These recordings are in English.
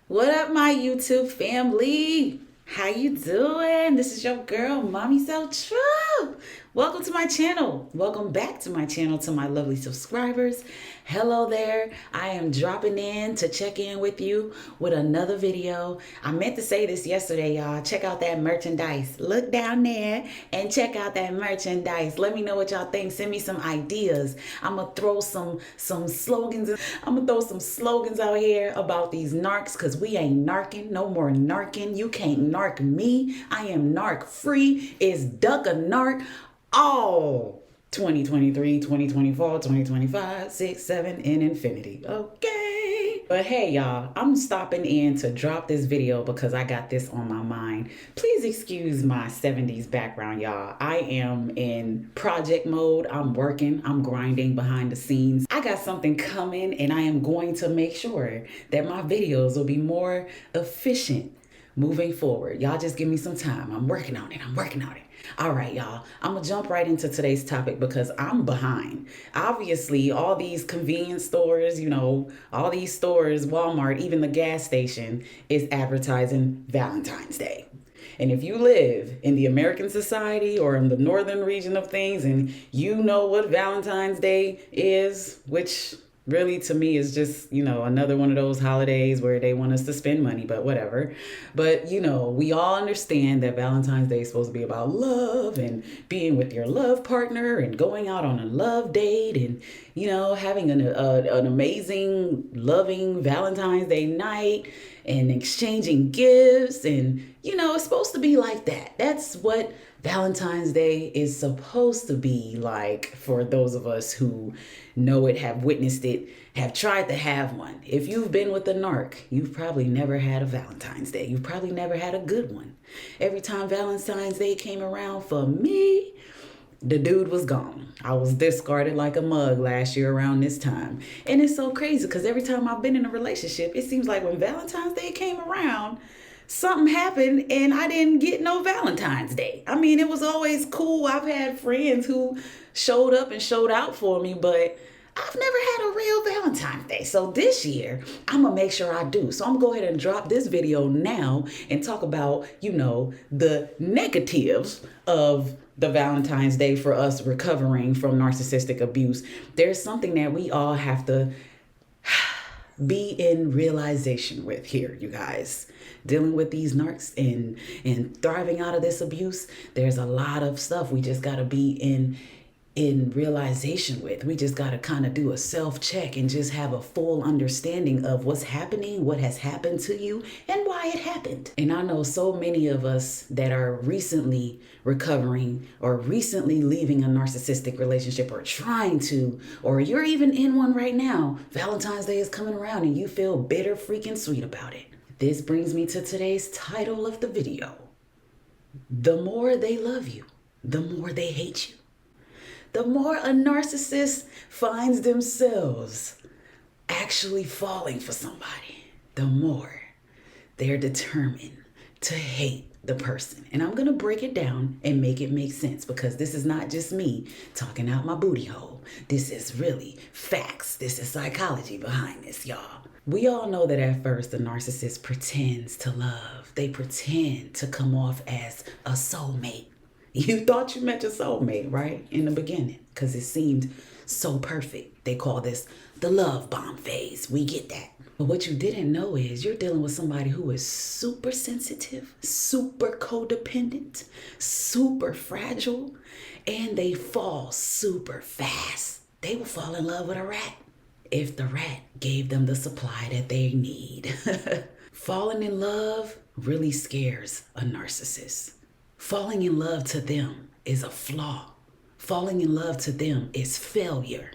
What up, my YouTube family? How you doing? This is your girl, Mommy So True. Welcome to my channel. Welcome back to my channel, to my lovely subscribers. Hello there. I am dropping in to check in with you with another video. I meant to say this yesterday, y'all. Check out that merchandise. Look down there and check out that merchandise. Let me know what y'all think. Send me some ideas. I'm gonna throw some slogans. I'm gonna throw some slogans out here about these narcs, because we ain't narking. No more narking. You can't narc me. I am narc free. It's duck a narc all 2023, 2024, 2025, 6, 7, and infinity. Okay. But hey, y'all, I'm stopping in to drop this video because I got this on my mind. Please excuse my 70s background, y'all. I am in project mode. I'm working, I'm grinding behind the scenes. I got something coming, and I am going to make sure that my videos will be more efficient moving forward. Y'all just give me some time. I'm working on it. All right, y'all. I'm gonna jump right into today's topic because I'm behind. Obviously, all these convenience stores, all these stores, Walmart, even the gas station is advertising Valentine's Day. And if you live in the American society or in the northern region of things and you know what Valentine's Day is, which really to me is just, another one of those holidays where they want us to spend money, but whatever. But, we all understand that Valentine's Day is supposed to be about love and being with your love partner and going out on a love date and, having an amazing, loving Valentine's Day night and exchanging gifts. And, it's supposed to be like that. That's what Valentine's Day is supposed to be like for those of us who know it, have witnessed it, have tried to have one. If you've been with a narc, you've probably never had a Valentine's Day. You've probably never had a good one. Every time Valentine's Day came around for me, the dude was gone. I was discarded like a mug last year around this time. And it's so crazy because every time I've been in a relationship, it seems like when Valentine's Day came around, something happened and I didn't get no Valentine's Day. I mean, it was always cool. I've had friends who showed up and showed out for me, but I've never had a real Valentine's Day. So this year, I'm going to make sure I do. So I'm going to go ahead and drop this video now and talk about, the negatives of the Valentine's Day for us recovering from narcissistic abuse. There's something that we all have to be in realization with here, you guys. Dealing with these narcs and thriving out of this abuse, there's a lot of stuff we just got to be in realization with. We just got to kind of do a self-check and just have a full understanding of what's happening, what has happened to you, and why it happened. And I know so many of us that are recently recovering or recently leaving a narcissistic relationship or trying to, or you're even in one right now. Valentine's Day is coming around and you feel bitter freaking sweet about it. This brings me to today's title of the video. The more they love you, the more they hate you. The more a narcissist finds themselves actually falling for somebody, the more they're determined to hate the person. And I'm going to break it down and make it make sense, because this is not just me talking out my booty hole. This is really facts. This is psychology behind this, y'all. We all know that at first the narcissist pretends to love. They pretend to come off as a soulmate. You thought you met your soulmate, right? In the beginning, because it seemed so perfect. They call this the love bomb phase. We get that. But what you didn't know is you're dealing with somebody who is super sensitive, super codependent, super fragile, and they fall super fast. They will fall in love with a rat if the rat gave them the supply that they need. Falling in love really scares a narcissist. Falling in love to them is a flaw. Falling in love to them is failure,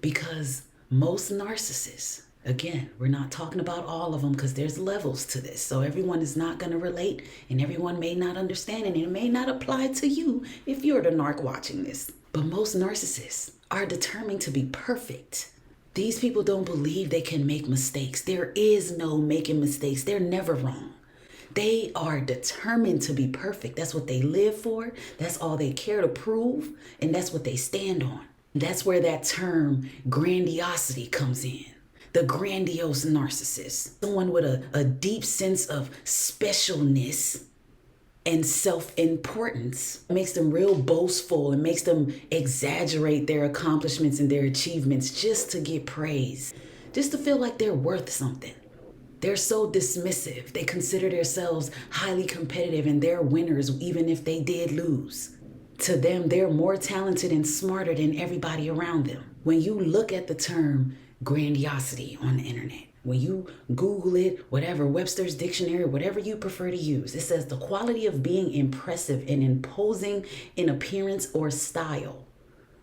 because most narcissists, again, we're not talking about all of them because there's levels to this. So everyone is not going to relate and everyone may not understand, and it may not apply to you if you're the narc watching this. But most narcissists are determined to be perfect. These people don't believe they can make mistakes. There is no making mistakes. They're never wrong. They are determined to be perfect. That's what they live for. That's all they care to prove. And that's what they stand on. That's where that term grandiosity comes in. the grandiose narcissist, someone with a deep sense of specialness and self-importance. It makes them real boastful and makes them exaggerate their accomplishments and their achievements just to get praise, just to feel like they're worth something. They're so dismissive. They consider themselves highly competitive and they're winners even if they did lose. To them, they're more talented and smarter than everybody around them. When you look at the term grandiosity on the internet, when you Google it, whatever, Webster's Dictionary, whatever you prefer to use, it says the quality of being impressive and imposing in appearance or style.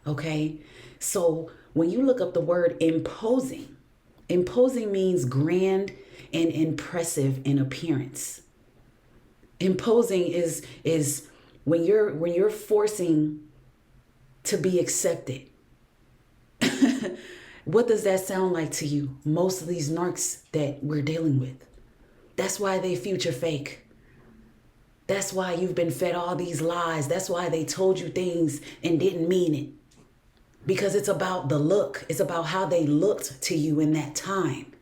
Okay? So when you look up the word imposing, imposing means grand and impressive in appearance. Imposing is when you're forcing to be accepted. What does that sound like to you? Most of these narcs that we're dealing with. That's why they future fake. That's why you've been fed all these lies. That's why they told you things and didn't mean it. Because it's about the look. It's about how they looked to you in that time.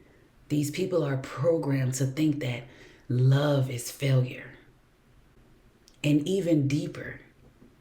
These people are programmed to think that love is failure. And even deeper,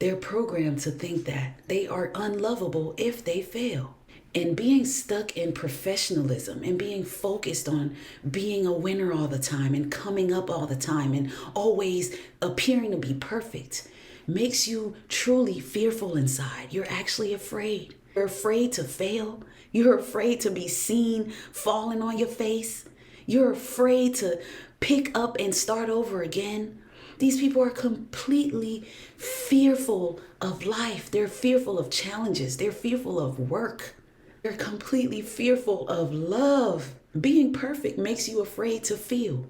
they're programmed to think that they are unlovable if they fail. And being stuck in professionalism and being focused on being a winner all the time and coming up all the time and always appearing to be perfect makes you truly fearful inside. You're actually afraid. You're afraid to fail. You're afraid to be seen falling on your face. You're afraid to pick up and start over again. These people are completely fearful of life. They're fearful of challenges. They're fearful of work. They're completely fearful of love. Being perfect makes you afraid to feel.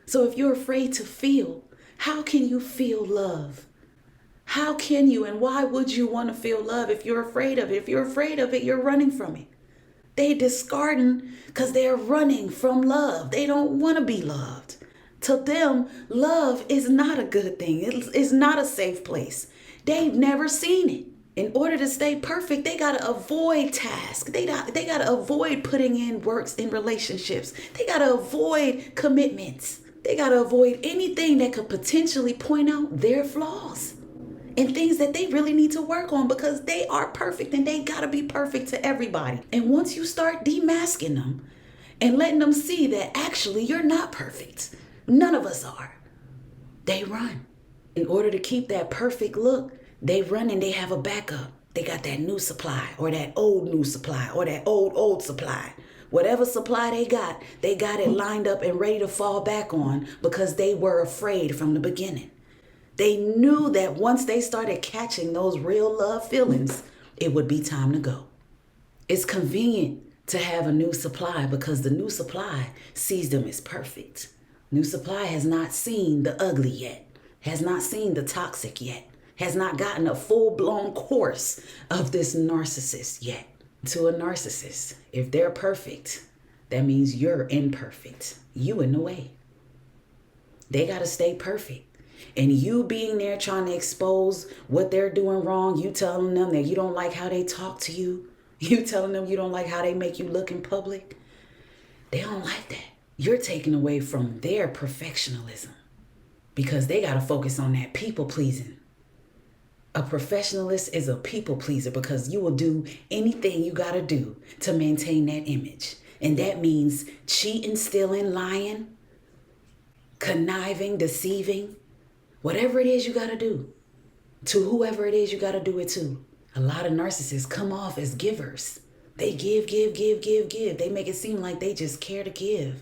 So if you're afraid to feel, how can you feel love? How can you and why would you want to feel love if you're afraid of it? If you're afraid of it, you're running from it. They discarding because they're running from love. They don't want to be loved. To them, love is not a good thing. It's not a safe place. They've never seen it. In order to stay perfect, they got to avoid tasks. They got to avoid putting in works in relationships. They got to avoid commitments. They got to avoid anything that could potentially point out their flaws and things that they really need to work on because they are perfect and they got to be perfect to everybody. And once you start demasking them and letting them see that actually you're not perfect, none of us are, they run. In order to keep that perfect look, they run and they have a backup. They got that new supply or that old new supply or that old supply. Whatever supply they got it lined up and ready to fall back on because they were afraid from the beginning. They knew that once they started catching those real love feelings, it would be time to go. It's convenient to have a new supply because the new supply sees them as perfect. New supply has not seen the ugly yet, has not seen the toxic yet, has not gotten a full-blown course of this narcissist yet. To a narcissist, if they're perfect, that means you're imperfect. You in the way. They got to stay perfect. And you being there trying to expose what they're doing wrong, you telling them that you don't like how they talk to you, you telling them you don't like how they make you look in public, they don't like that. You're taking away from their perfectionism because they got to focus on that people pleasing. A professionalist is a people pleaser because you will do anything you got to do to maintain that image. And that means cheating, stealing, lying, conniving, deceiving, whatever it is you got to do. To whoever it is you got to do it to. A lot of narcissists come off as givers. They give. They make it seem like they just care to give.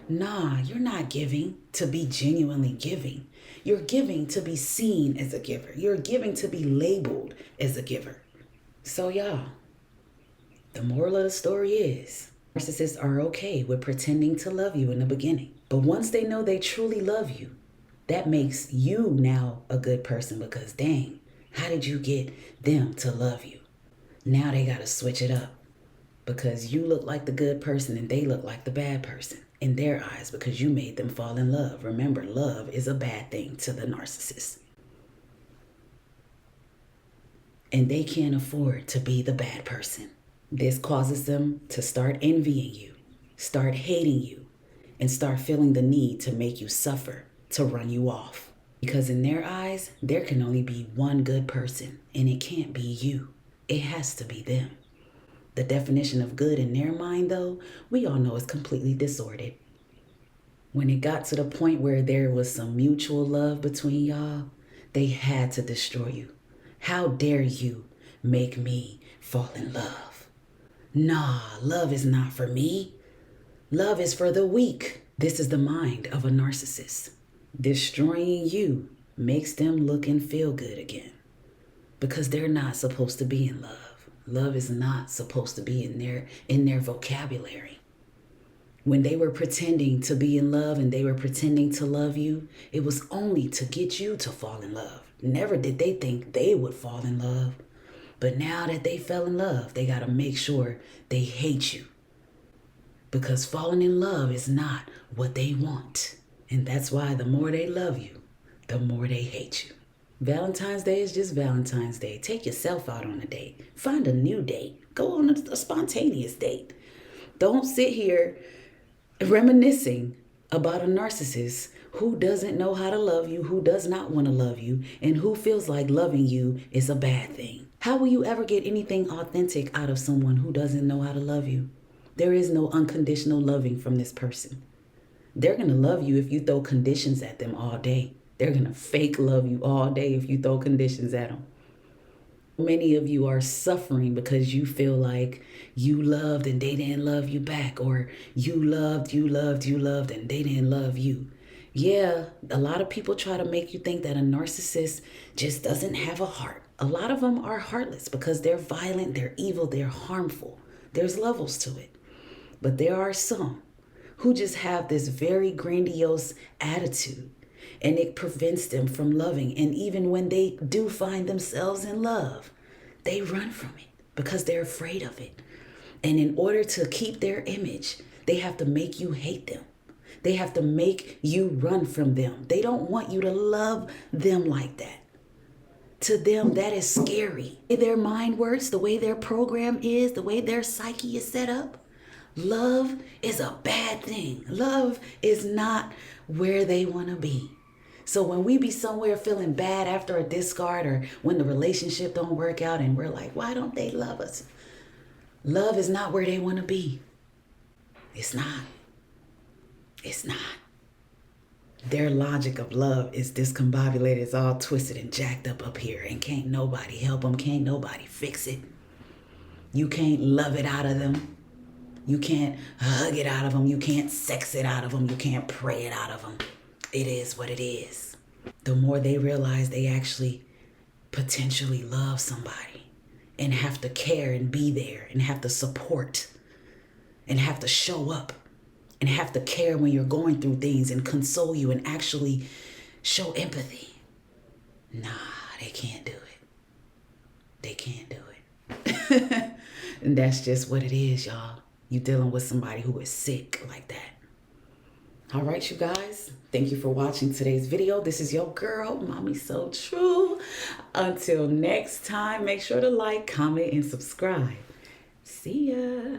Nah, you're not giving to be genuinely giving. You're giving to be seen as a giver. You're giving to be labeled as a giver. So y'all, the moral of the story is narcissists are okay with pretending to love you in the beginning. But once they know they truly love you, that makes you now a good person because dang, how did you get them to love you? Now they got to switch it up because you look like the good person and they look like the bad person in their eyes because you made them fall in love. Remember, love is a bad thing to the narcissist. And they can't afford to be the bad person. This causes them to start envying you. start hating you, and start feeling the need to make you suffer, to run you off. Because in their eyes, there can only be one good person, and it can't be you. It has to be them. The definition of good in their mind, though, we all know is completely disordered. When it got to the point where there was some mutual love between y'all, they had to destroy you. How dare you make me fall in love? Nah, love is not for me. Love is for the weak. This is the mind of a narcissist. Destroying you makes them look and feel good again, because they're not supposed to be in love. Love is not supposed to be in their vocabulary. When they were pretending to be in love and they were pretending to love you, it was only to get you to fall in love. Never did they think they would fall in love. But now that they fell in love, they got to make sure they hate you. Because falling in love is not what they want. And that's why the more they love you, the more they hate you. Valentine's Day is just Valentine's Day. Take yourself out on a date. Find a new date. Go on a spontaneous date. Don't sit here reminiscing about a narcissist who doesn't know how to love you, who does not want to love you, and who feels like loving you is a bad thing. How will you ever get anything authentic out of someone who doesn't know how to love you? There is no unconditional loving from this person. They're going to love you if you throw conditions at them all day. They're going to fake love you all day if you throw conditions at them. Many of you are suffering because you feel like you loved and they didn't love you back, or you loved, and they didn't love you. Yeah, a lot of people try to make you think that a narcissist just doesn't have a heart. A lot of them are heartless because they're violent, they're evil, they're harmful. There's levels to it. But there are some who just have this very grandiose attitude, and it prevents them from loving. And even when they do find themselves in love, they run from it because they're afraid of it. And in order to keep their image, they have to make you hate them. They have to make you run from them. They don't want you to love them like that. To them, that is scary. The way their mind works, the way their program is, the way their psyche is set up, love is a bad thing. Love is not where they want to be. So when we be somewhere feeling bad after a discard, or when the relationship don't work out and we're like, why don't they love us? Love is not where they want to be. It's not. It's not. Their logic of love is discombobulated. It's all twisted and jacked up here, and can't nobody help them. Can't nobody fix it. You can't love it out of them. You can't hug it out of them. You can't sex it out of them. You can't pray it out of them. It is what it is. The more they realize they actually potentially love somebody and have to care and be there and have to support and have to show up and have to care when you're going through things and console you and actually show empathy. Nah, they can't do it. They can't do it. And that's just what it is, y'all. You dealing with somebody who is sick like that. All right, you guys. Thank you for watching today's video. This is your girl, Mommy So True. Until next time, make sure to like, comment, and subscribe. See ya.